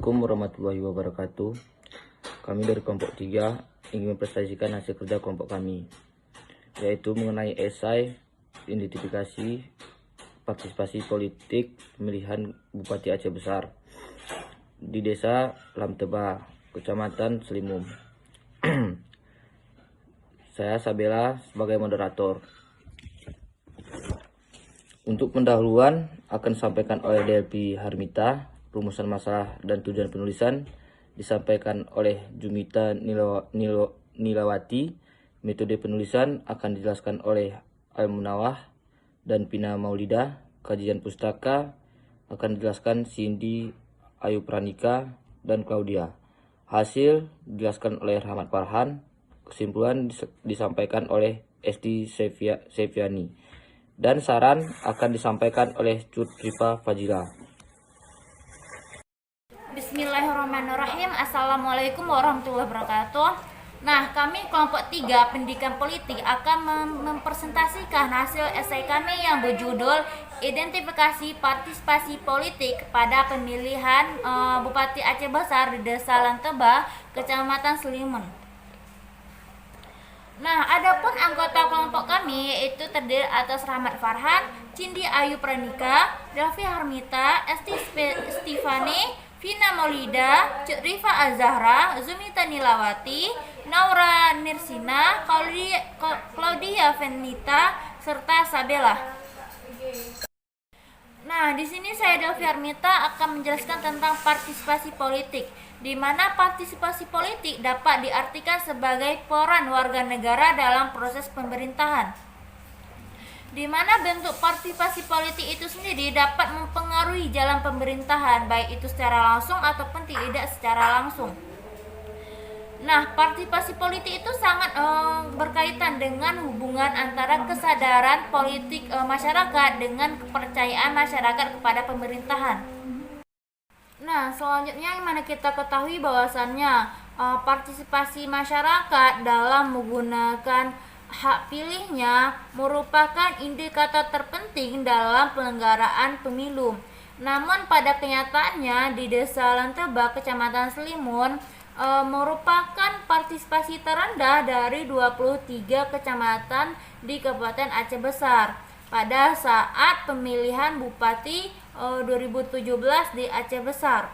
Assalamualaikum warahmatullahi wabarakatuh. Kami dari kelompok 3 ingin mempresentasikan hasil kerja kelompok kami, yaitu mengenai esai identifikasi partisipasi politik pemilihan Bupati Aceh Besar di Desa Lamteba, Kecamatan Selimum. Saya Sabela sebagai moderator. Untuk pendahuluan akan disampaikan oleh Delpi Harmita. Rumusan masalah dan tujuan penulisan disampaikan oleh Jumita Nilawati. Metode penulisan akan dijelaskan oleh Al-Munawah dan Pina Maulida. Kajian pustaka akan dijelaskan Cindy Ayu Pranika dan Claudia. Hasil dijelaskan oleh Rahmat Farhan. Kesimpulan disampaikan oleh Esti Seviani. Dan saran akan disampaikan oleh Cut Rifa Fajila. Bismillahirrahmanirrahim. Assalamualaikum warahmatullahi wabarakatuh. Nah, kami kelompok 3 pendidikan politik akan mempresentasikan hasil esai kami yang berjudul Identifikasi Partisipasi Politik pada Pemilihan Bupati Aceh Besar di Desa Lanteba, Kecamatan Selimun. Nah, adapun anggota kelompok kami yaitu terdiri atas Rahmat Farhan, Cindy Ayu Pranika, Delvi Harmita, Esti Stefani, Vina Maulida, Cut Rifa Azahra, Zumita Nilawati, Naura Nirsina, Claudia Venita, serta Sabela. Nah, di sini saya Delvi Harmita akan menjelaskan tentang partisipasi politik, di mana partisipasi politik dapat diartikan sebagai peran warga negara dalam proses pemerintahan, di mana bentuk partisipasi politik itu sendiri dapat mempengaruhi jalan pemerintahan, baik itu secara langsung ataupun tidak secara langsung. Nah, partisipasi politik itu sangat berkaitan dengan hubungan antara kesadaran politik masyarakat dengan kepercayaan masyarakat kepada pemerintahan. Nah, selanjutnya yang mana kita ketahui bahwasannya partisipasi masyarakat dalam menggunakan hak pilihnya merupakan indikator terpenting dalam penyelenggaraan pemilu. Namun pada kenyataannya di Desa Lanteba, Kecamatan Selimun merupakan partisipasi terendah dari 23 kecamatan di Kabupaten Aceh Besar pada saat pemilihan Bupati 2017 di Aceh Besar.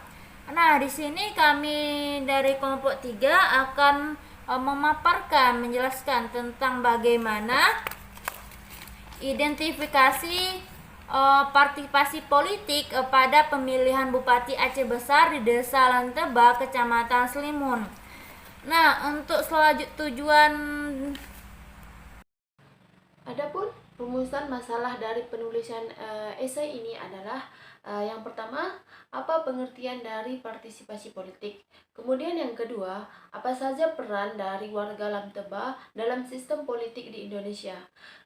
Nah, di sini kami dari kelompok 3 akan memaparkan, menjelaskan tentang bagaimana identifikasi partisipasi politik pada pemilihan Bupati Aceh Besar di Desa Lanteba, Kecamatan Selimun. Nah, untuk tujuan. Adapun rumusan masalah dari penulisan esai ini adalah yang pertama, apa pengertian dari partisipasi politik? Kemudian yang kedua, apa saja peran dari warga Lanteba dalam sistem politik di Indonesia?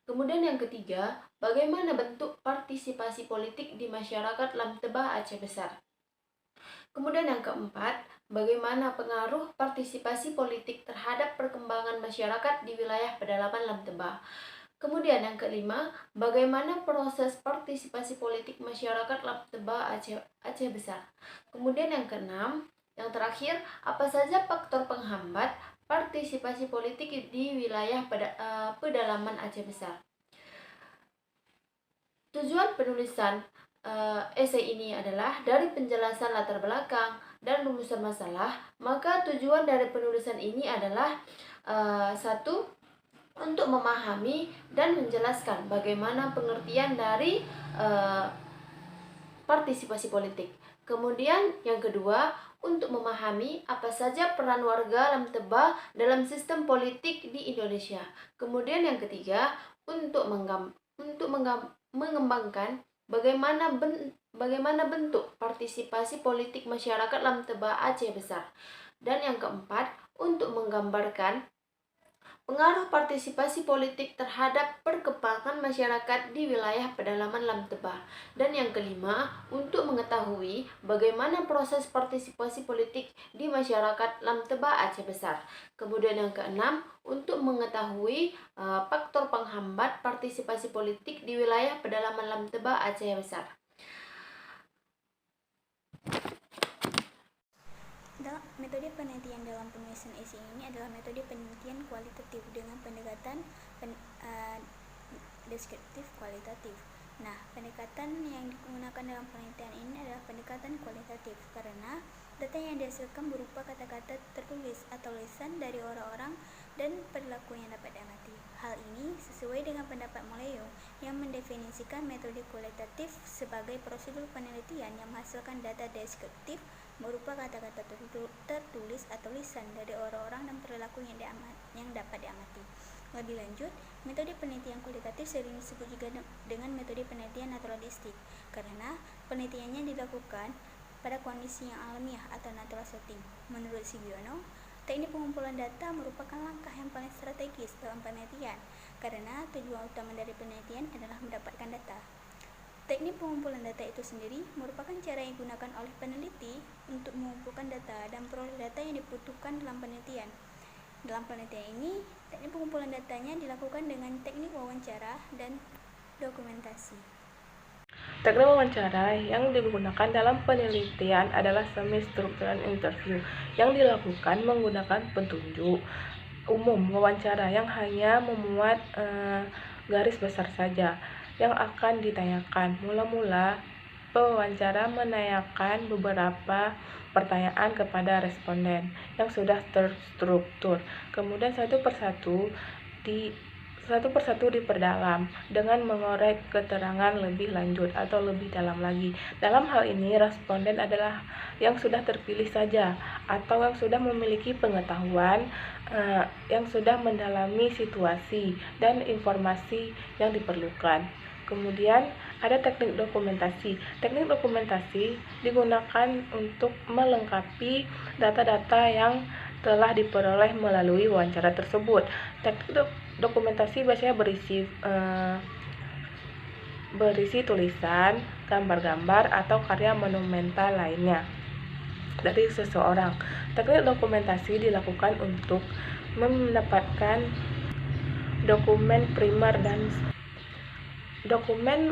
Kemudian yang ketiga, bagaimana bentuk partisipasi politik di masyarakat Lanteba Aceh Besar? Kemudian yang keempat, bagaimana pengaruh partisipasi politik terhadap perkembangan masyarakat di wilayah pedalaman Lanteba? Kemudian yang kelima, bagaimana proses partisipasi politik masyarakat Lanteba Aceh Besar? Kemudian yang keenam, yang terakhir, apa saja faktor penghambat partisipasi politik di wilayah pedalaman Aceh Besar? Tujuan penulisan esai ini adalah dari penjelasan latar belakang dan rumusan masalah, maka tujuan dari penulisan ini adalah satu, untuk memahami dan menjelaskan bagaimana pengertian dari partisipasi politik. Kemudian yang kedua, untuk memahami apa saja peran warga Lanteba dalam sistem politik di Indonesia. Kemudian yang ketiga, untuk mengembangkan bagaimana bentuk partisipasi politik masyarakat Lanteba Aceh Besar. Dan yang keempat, untuk menggambarkan pengaruh partisipasi politik terhadap perkembangan masyarakat di wilayah pedalaman Lanteba. Dan yang kelima, untuk mengetahui bagaimana proses partisipasi politik di masyarakat Lanteba Aceh Besar. Kemudian yang keenam, untuk mengetahui faktor penghambat partisipasi politik di wilayah pedalaman Lanteba Aceh Besar. Metode penelitian dalam penulisan esai ini adalah metode penelitian kualitatif dengan pendekatan deskriptif kualitatif. Nah, pendekatan yang digunakan dalam penelitian ini adalah pendekatan kualitatif karena data yang dihasilkan berupa kata-kata tertulis atau lisan dari orang-orang dan perilaku yang dapat diamati. Hal ini sesuai dengan pendapat Moleo yang mendefinisikan metode kualitatif sebagai prosedur penelitian yang menghasilkan data deskriptif berupa kata-kata tertulis atau lisan dari orang-orang dan perilaku yang dapat diamati. Lebih lanjut, metode penelitian kualitatif sering disebut juga dengan metode penelitian naturalistik karena penelitiannya dilakukan pada kondisi yang alamiah atau natural setting. Menurut Sugiono, teknik pengumpulan data merupakan langkah yang paling strategis dalam penelitian karena tujuan utama dari penelitian adalah mendapatkan data. Teknik pengumpulan data itu sendiri merupakan cara yang digunakan oleh peneliti untuk mengumpulkan data dan peroleh data yang dibutuhkan dalam penelitian. Dalam penelitian ini, teknik pengumpulan datanya dilakukan dengan teknik wawancara dan dokumentasi. Teknik wawancara yang digunakan dalam penelitian adalah semi-structural interview yang dilakukan menggunakan petunjuk umum wawancara yang hanya memuat garis besar saja yang akan ditanyakan. Mula-mula, pewawancara menanyakan beberapa pertanyaan kepada responden yang sudah terstruktur. Kemudian satu persatu diperdalam dengan mengorek keterangan lebih lanjut atau lebih dalam lagi. Dalam hal ini, responden adalah yang sudah terpilih saja atau yang sudah memiliki pengetahuan yang sudah mendalami situasi dan informasi yang diperlukan. Kemudian ada teknik dokumentasi. Teknik dokumentasi digunakan untuk melengkapi data-data yang telah diperoleh melalui wawancara tersebut. Teknik dokumentasi biasanya berisi tulisan, gambar-gambar, atau karya monumental lainnya dari seseorang. Teknik dokumentasi dilakukan untuk mendapatkan dokumen primer dan dokumen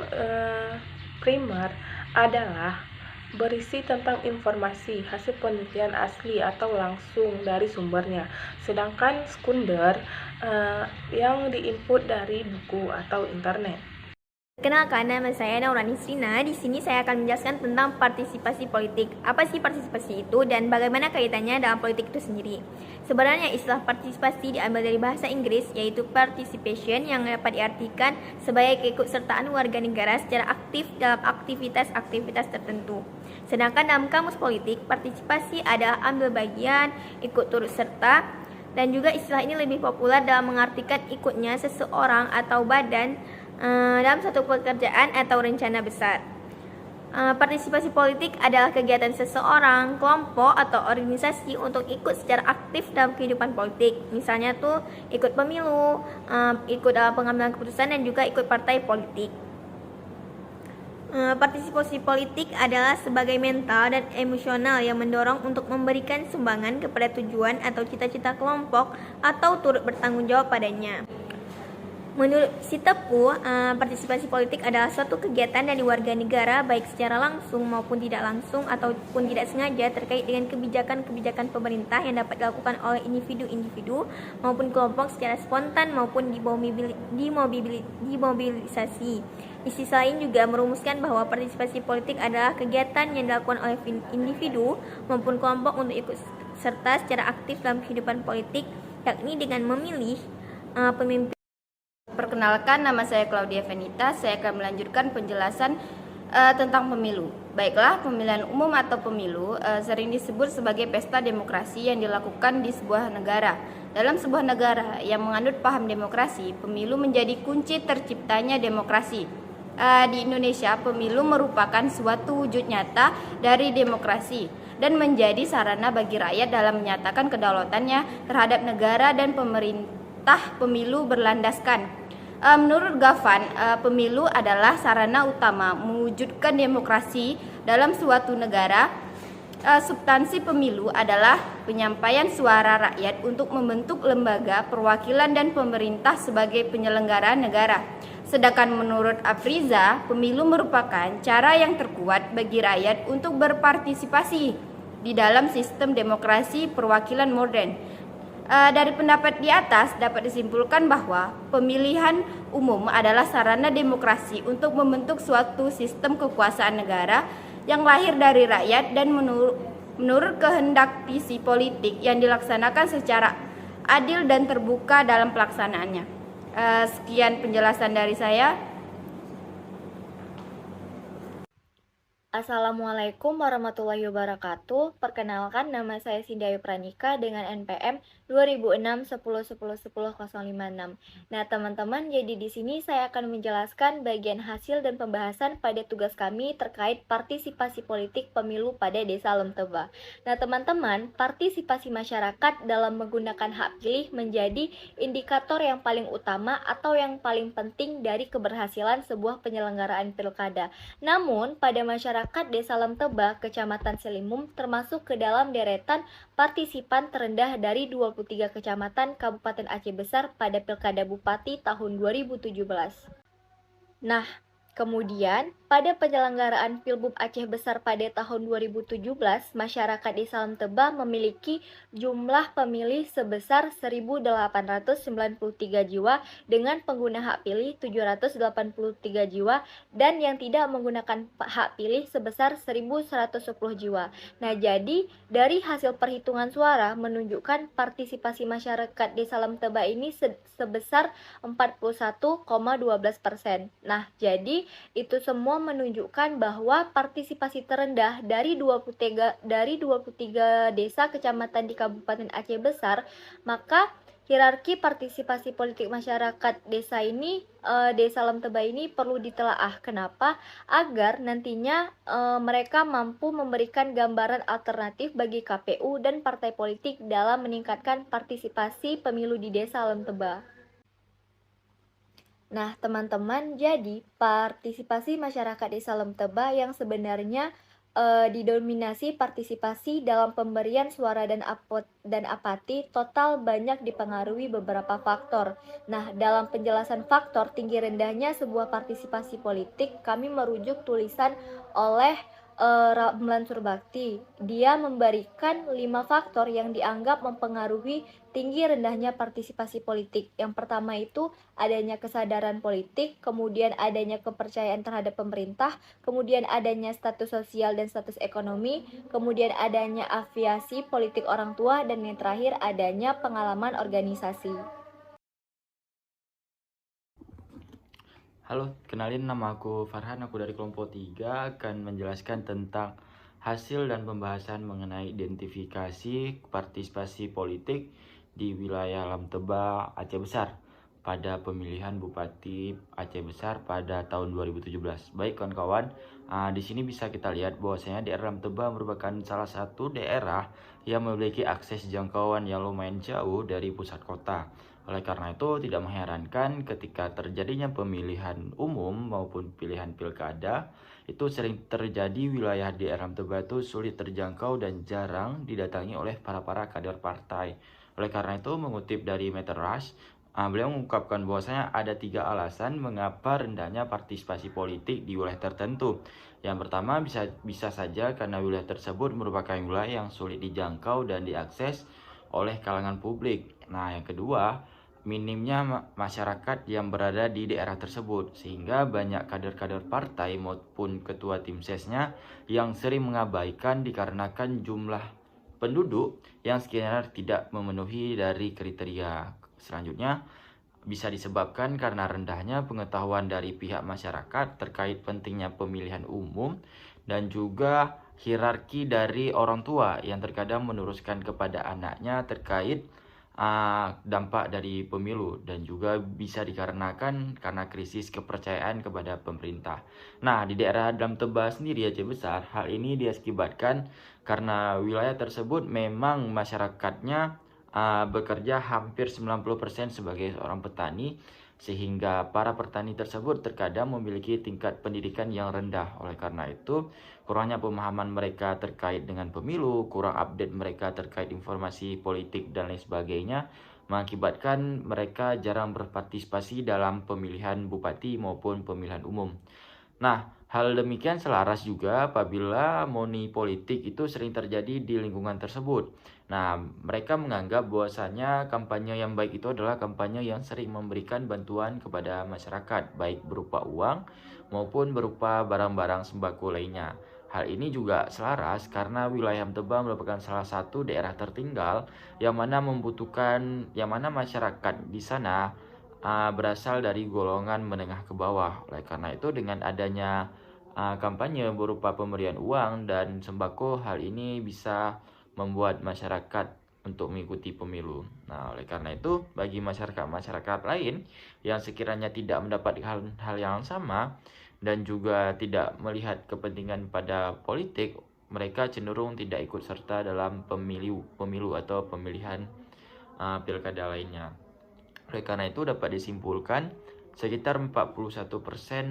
primer adalah berisi tentang informasi hasil penelitian asli atau langsung dari sumbernya, sedangkan sekunder yang diinput dari buku atau internet. Kenalkan, nama saya Naura Nisrina. Di sini saya akan menjelaskan tentang partisipasi politik. Apa sih partisipasi itu dan bagaimana kaitannya dalam politik itu sendiri? Sebenarnya istilah partisipasi diambil dari bahasa Inggris yaitu participation yang dapat diartikan sebagai keikutsertaan warga negara secara aktif dalam aktivitas-aktivitas tertentu. Sedangkan dalam kamus politik, partisipasi adalah ambil bagian, ikut turut serta, dan juga istilah ini lebih populer dalam mengartikan ikutnya seseorang atau badan dalam satu pekerjaan atau rencana besar. Partisipasi politik adalah kegiatan seseorang, kelompok, atau organisasi untuk ikut secara aktif dalam kehidupan politik. Misalnya tuh ikut pemilu, ikut dalam pengambilan keputusan, dan juga ikut partai politik. Partisipasi politik adalah sebagai mental dan emosional yang mendorong untuk memberikan sumbangan kepada tujuan atau cita-cita kelompok atau turut bertanggung jawab padanya. Menurut Sitepu, partisipasi politik adalah suatu kegiatan dari warga negara baik secara langsung maupun tidak langsung ataupun tidak sengaja terkait dengan kebijakan-kebijakan pemerintah yang dapat dilakukan oleh individu-individu maupun kelompok secara spontan maupun dimobilisasi. Istilah lain juga merumuskan bahwa partisipasi politik adalah kegiatan yang dilakukan oleh individu maupun kelompok untuk ikut serta secara aktif dalam kehidupan politik, yakni dengan memilih pemimpin. Perkenalkan, nama saya Claudia Venita. Saya akan melanjutkan penjelasan tentang pemilu. Baiklah, pemilihan umum atau pemilu sering disebut sebagai pesta demokrasi yang dilakukan di sebuah negara. Dalam sebuah negara yang menganut paham demokrasi, pemilu menjadi kunci terciptanya demokrasi. Di Indonesia, pemilu merupakan suatu wujud nyata dari demokrasi dan menjadi sarana bagi rakyat dalam menyatakan kedaulatannya terhadap negara dan pemerintah. Pemilu berlandaskan menurut Gavan, pemilu adalah sarana utama mewujudkan demokrasi dalam suatu negara. Substansi pemilu adalah penyampaian suara rakyat untuk membentuk lembaga perwakilan dan pemerintah sebagai penyelenggara negara. Sedangkan menurut Afriza, pemilu merupakan cara yang terkuat bagi rakyat untuk berpartisipasi di dalam sistem demokrasi perwakilan modern. Dari pendapat di atas dapat disimpulkan bahwa pemilihan umum adalah sarana demokrasi untuk membentuk suatu sistem kekuasaan negara yang lahir dari rakyat dan menurut kehendak visi politik yang dilaksanakan secara adil dan terbuka dalam pelaksanaannya. Sekian penjelasan dari saya. Assalamualaikum warahmatullahi wabarakatuh. Perkenalkan, nama saya Sindayu Pranika dengan NPM 2006-10-10-10-056. Nah, teman-teman, jadi di sini saya akan menjelaskan bagian hasil dan pembahasan pada tugas kami terkait partisipasi politik pemilu pada Desa Lemteba. Nah, teman-teman, partisipasi masyarakat dalam menggunakan hak pilih menjadi indikator yang paling utama atau yang paling penting dari keberhasilan sebuah penyelenggaraan pilkada. Namun, pada masyarakat Desa Lemteba, Kecamatan Selimum termasuk ke dalam deretan partisipan terendah dari 23 kecamatan Kabupaten Aceh Besar pada Pilkada Bupati tahun 2017. Nah, kemudian pada penyelenggaraan Pilbub Aceh Besar pada tahun 2017, masyarakat Desa Lemteba memiliki jumlah pemilih sebesar 1.893 jiwa dengan pengguna hak pilih 783 jiwa dan yang tidak menggunakan hak pilih sebesar 1.110 jiwa. Nah, jadi dari hasil perhitungan suara menunjukkan partisipasi masyarakat Desa Lemteba ini sebesar 41,12%. Nah, jadi itu semua menunjukkan bahwa partisipasi terendah dari 23 desa kecamatan di Kabupaten Aceh Besar, maka hierarki partisipasi politik masyarakat desa Lemteba ini perlu ditelaah. Kenapa? Agar nantinya mereka mampu memberikan gambaran alternatif bagi KPU dan partai politik dalam meningkatkan partisipasi pemilu di Desa Lemteba. Nah, teman-teman, jadi partisipasi masyarakat Desa Lemteba yang sebenarnya didominasi partisipasi dalam pemberian suara dan apati total banyak dipengaruhi beberapa faktor. Nah, dalam penjelasan faktor tinggi rendahnya sebuah partisipasi politik, kami merujuk tulisan oleh Ramlan Surbakti. Dia memberikan 5 faktor yang dianggap mempengaruhi tinggi rendahnya partisipasi politik. Yang pertama itu adanya kesadaran politik, kemudian adanya kepercayaan terhadap pemerintah, kemudian adanya status sosial dan status ekonomi, kemudian adanya afiliasi politik orang tua, dan yang terakhir adanya pengalaman organisasi. Halo, kenalin nama aku Farhan, aku dari kelompok 3 akan menjelaskan tentang hasil dan pembahasan mengenai identifikasi partisipasi politik di wilayah Lemteba, Aceh Besar pada pemilihan Bupati Aceh Besar pada tahun 2017. Baik kawan-kawan, di sini bisa kita lihat bahwasanya daerah Lemteba merupakan salah satu daerah yang memiliki akses jangkauan yang lumayan jauh dari pusat kota. Oleh karena itu, tidak mengherankan ketika terjadinya pemilihan umum maupun pilihan pilkada, itu sering terjadi wilayah daerah Lemteba itu sulit terjangkau dan jarang didatangi oleh para kader partai. Oleh karena itu, mengutip dari Meter Rush, beliau mengungkapkan bahwasanya ada 3 alasan mengapa rendahnya partisipasi politik di wilayah tertentu. Yang pertama, bisa saja karena wilayah tersebut merupakan wilayah yang sulit dijangkau dan diakses oleh kalangan publik. Nah, yang kedua, minimnya masyarakat yang berada di daerah tersebut, sehingga banyak kader-kader partai maupun ketua tim sesnya yang sering mengabaikan dikarenakan jumlah penduduk yang sekiranya tidak memenuhi dari kriteria. Selanjutnya, bisa disebabkan karena rendahnya pengetahuan dari pihak masyarakat terkait pentingnya pemilihan umum dan juga hierarki dari orang tua yang terkadang meneruskan kepada anaknya terkait dampak dari pemilu, dan juga bisa dikarenakan karena krisis kepercayaan kepada pemerintah. Nah, di daerah Lemteba sendiri Aceh Besar, hal ini diakibatkan karena wilayah tersebut memang masyarakatnya bekerja hampir 90% sebagai seorang petani, sehingga para petani tersebut terkadang memiliki tingkat pendidikan yang rendah. Oleh karena itu, kurangnya pemahaman mereka terkait dengan pemilu, kurang update mereka terkait informasi politik dan lain sebagainya, mengakibatkan mereka jarang berpartisipasi dalam pemilihan bupati maupun pemilihan umum. Nah, hal demikian selaras juga apabila money politik itu sering terjadi di lingkungan tersebut. Nah, mereka menganggap bahwasanya kampanye yang baik itu adalah kampanye yang sering memberikan bantuan kepada masyarakat, baik berupa uang maupun berupa barang-barang sembako lainnya. Hal ini juga selaras karena wilayah Amteba merupakan salah satu daerah tertinggal yang mana masyarakat di sana berasal dari golongan menengah ke bawah. Oleh karena itu, dengan adanya kampanye berupa pemberian uang dan sembako, hal ini bisa membuat masyarakat untuk mengikuti pemilu. Nah, oleh karena itu, bagi masyarakat lain yang sekiranya tidak mendapat hal yang sama dan juga tidak melihat kepentingan pada politik, mereka cenderung tidak ikut serta dalam pemilu atau pemilihan pilkada lainnya. Oleh karena itu dapat disimpulkan sekitar 41%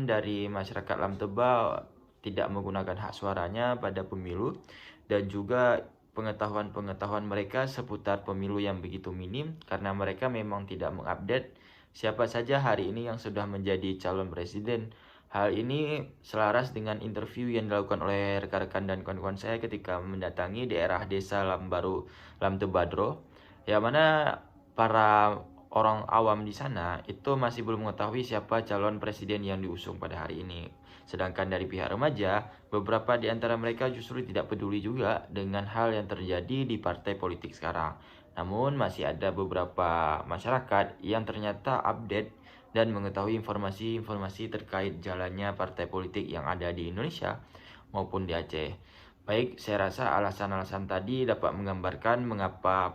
dari masyarakat Lam Teba tidak menggunakan hak suaranya pada pemilu, dan juga pengetahuan mereka seputar pemilu yang begitu minim karena mereka memang tidak mengupdate siapa saja hari ini yang sudah menjadi calon presiden. Hal ini selaras dengan interview yang dilakukan oleh rekan-rekan dan kawan-kawan saya ketika mendatangi daerah desa Lam Tebadro, yang mana para orang awam di sana itu masih belum mengetahui siapa calon presiden yang diusung pada hari ini. Sedangkan dari pihak remaja, beberapa di antara mereka justru tidak peduli juga dengan hal yang terjadi di partai politik sekarang. Namun masih ada beberapa masyarakat yang ternyata update dan mengetahui informasi-informasi terkait jalannya partai politik yang ada di Indonesia maupun di Aceh. Baik, saya rasa alasan-alasan tadi dapat menggambarkan mengapa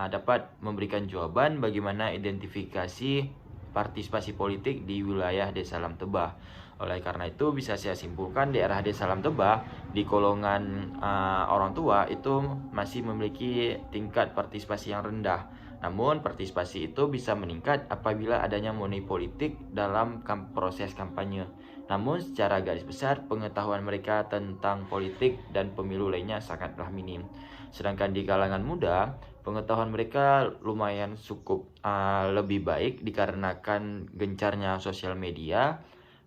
dapat memberikan jawaban bagaimana identifikasi partisipasi politik di wilayah Desa Lam Tebah. Oleh karena itu bisa saya simpulkan daerah Desa Lam Tebah di golongan orang tua itu masih memiliki tingkat partisipasi yang rendah. Namun partisipasi itu bisa meningkat apabila adanya money politik dalam proses kampanye. Namun secara garis besar pengetahuan mereka tentang politik dan pemilu lainnya sangatlah minim. Sedangkan di kalangan muda, pengetahuan mereka lumayan cukup lebih baik dikarenakan gencarnya sosial media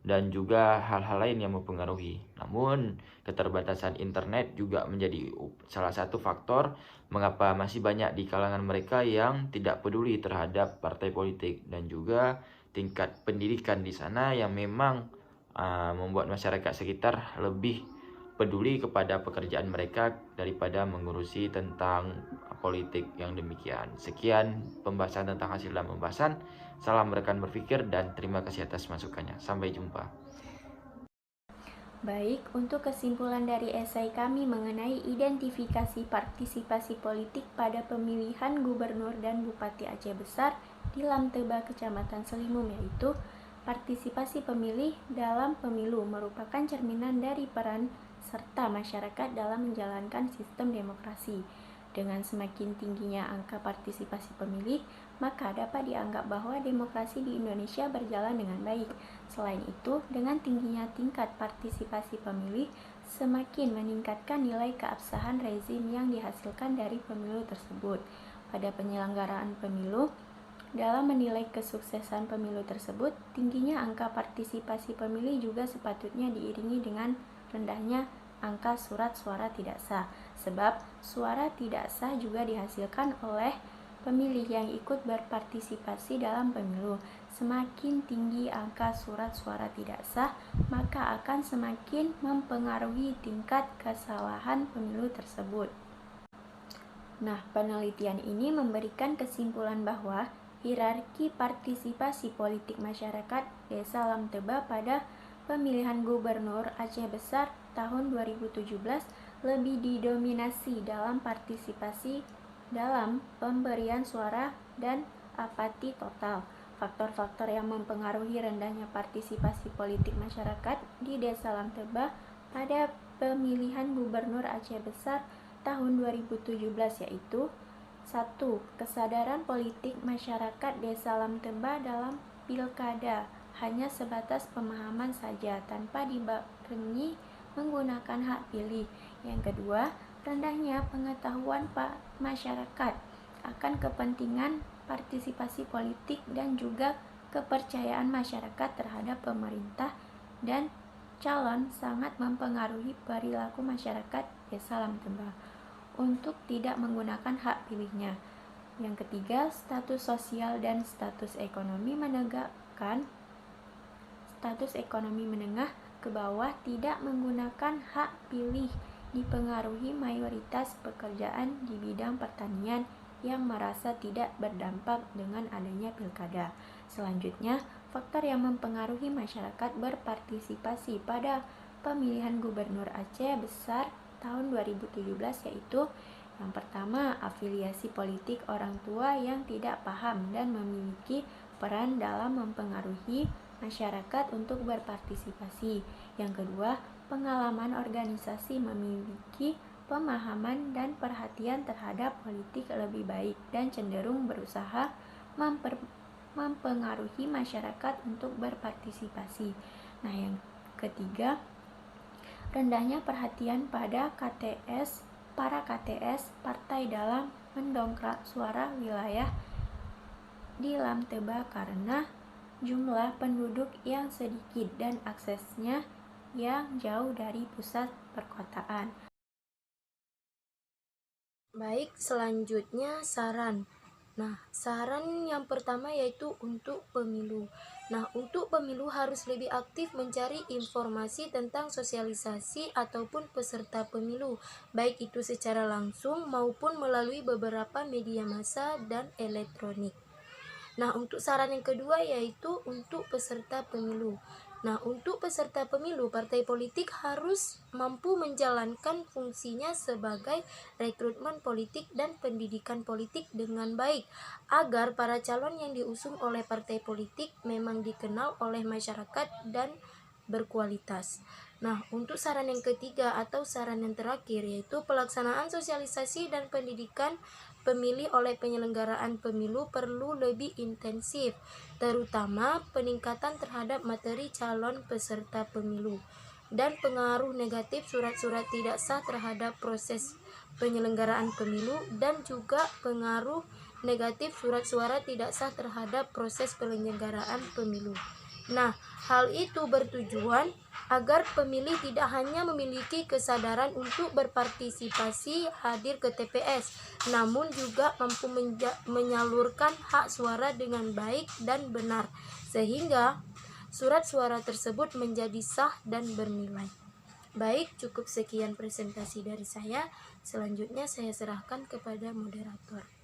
dan juga hal-hal lain yang mempengaruhi. Namun keterbatasan internet juga menjadi salah satu faktor mengapa masih banyak di kalangan mereka yang tidak peduli terhadap partai politik, dan juga tingkat pendidikan di sana yang memang membuat masyarakat sekitar lebih peduli kepada pekerjaan mereka daripada mengurusi tentang politik yang demikian. Sekian pembahasan tentang hasil dan pembahasan. Salam rekan berpikir dan terima kasih atas masukannya. Sampai jumpa. Baik, untuk kesimpulan dari esai kami mengenai identifikasi partisipasi politik pada pemilihan gubernur dan bupati Aceh Besar di Lam Tebah, Kecamatan Selimum, yaitu partisipasi pemilih dalam pemilu merupakan cerminan dari peran serta masyarakat dalam menjalankan sistem demokrasi. Dengan semakin tingginya angka partisipasi pemilih, maka dapat dianggap bahwa demokrasi di Indonesia berjalan dengan baik. Selain itu, dengan tingginya tingkat partisipasi pemilih, semakin meningkatkan nilai keabsahan rezim yang dihasilkan dari pemilu tersebut. Pada penyelenggaraan pemilu, dalam menilai kesuksesan pemilu tersebut, tingginya angka partisipasi pemilih juga sepatutnya diiringi dengan rendahnya angka surat suara tidak sah, sebab suara tidak sah juga dihasilkan oleh pemilih yang ikut berpartisipasi dalam pemilu. Semakin tinggi angka surat suara tidak sah, maka akan semakin mempengaruhi tingkat kesalahan pemilu tersebut. Nah, penelitian ini memberikan kesimpulan bahwa hierarki partisipasi politik masyarakat Desa Lam Tebah pada pemilihan gubernur Aceh Besar tahun 2017 lebih didominasi dalam partisipasi dalam pemberian suara dan apati total. Faktor-faktor yang mempengaruhi rendahnya partisipasi politik masyarakat di Desa Lam Tebah pada pemilihan gubernur Aceh Besar tahun 2017 yaitu 1. Kesadaran politik masyarakat Desa Lam Tebah dalam pilkada hanya sebatas pemahaman saja tanpa dibarengi menggunakan hak pilih. Yang kedua, rendahnya pengetahuan masyarakat akan kepentingan partisipasi politik dan juga kepercayaan masyarakat terhadap pemerintah dan calon sangat mempengaruhi perilaku masyarakat Desa Lamtebak untuk tidak menggunakan hak pilihnya. Yang ketiga, status sosial dan status ekonomi menegakkan status ekonomi menengah ke bawah tidak menggunakan hak pilih dipengaruhi mayoritas pekerjaan di bidang pertanian yang merasa tidak berdampak dengan adanya pilkada. Selanjutnya, faktor yang mempengaruhi masyarakat berpartisipasi pada pemilihan gubernur Aceh besar tahun 2017 yaitu yang pertama, afiliasi politik orang tua yang tidak paham dan memiliki peran dalam mempengaruhi masyarakat untuk berpartisipasi. Yang kedua, pengalaman organisasi memiliki pemahaman dan perhatian terhadap politik lebih baik dan cenderung berusaha mempengaruhi masyarakat untuk berpartisipasi. Nah, yang ketiga, rendahnya perhatian pada para KTS partai dalam mendongkrak suara wilayah di Lamtebak karena jumlah penduduk yang sedikit dan aksesnya yang jauh dari pusat perkotaan. Baik, selanjutnya saran. Nah, saran yang pertama yaitu untuk pemilu. Nah, untuk pemilu harus lebih aktif mencari informasi tentang sosialisasi ataupun peserta pemilu, baik itu secara langsung maupun melalui beberapa media massa dan elektronik. Nah, untuk saran yang kedua yaitu untuk peserta pemilu. Nah, untuk peserta pemilu, partai politik harus mampu menjalankan fungsinya sebagai rekrutmen politik dan pendidikan politik dengan baik, agar para calon yang diusung oleh partai politik memang dikenal oleh masyarakat dan berkualitas. Nah, untuk saran yang ketiga atau saran yang terakhir yaitu pelaksanaan sosialisasi dan pendidikan pemilih oleh penyelenggaraan pemilu perlu lebih intensif, terutama peningkatan terhadap materi calon peserta pemilu dan pengaruh negatif surat-surat tidak sah terhadap proses penyelenggaraan pemilu dan juga pengaruh negatif surat suara tidak sah terhadap proses penyelenggaraan pemilu. Nah, hal itu bertujuan agar pemilih tidak hanya memiliki kesadaran untuk berpartisipasi hadir ke TPS, namun juga mampu menyalurkan hak suara dengan baik dan benar, sehingga surat suara tersebut menjadi sah dan bernilai. Baik, cukup sekian presentasi dari saya. Selanjutnya saya serahkan kepada moderator.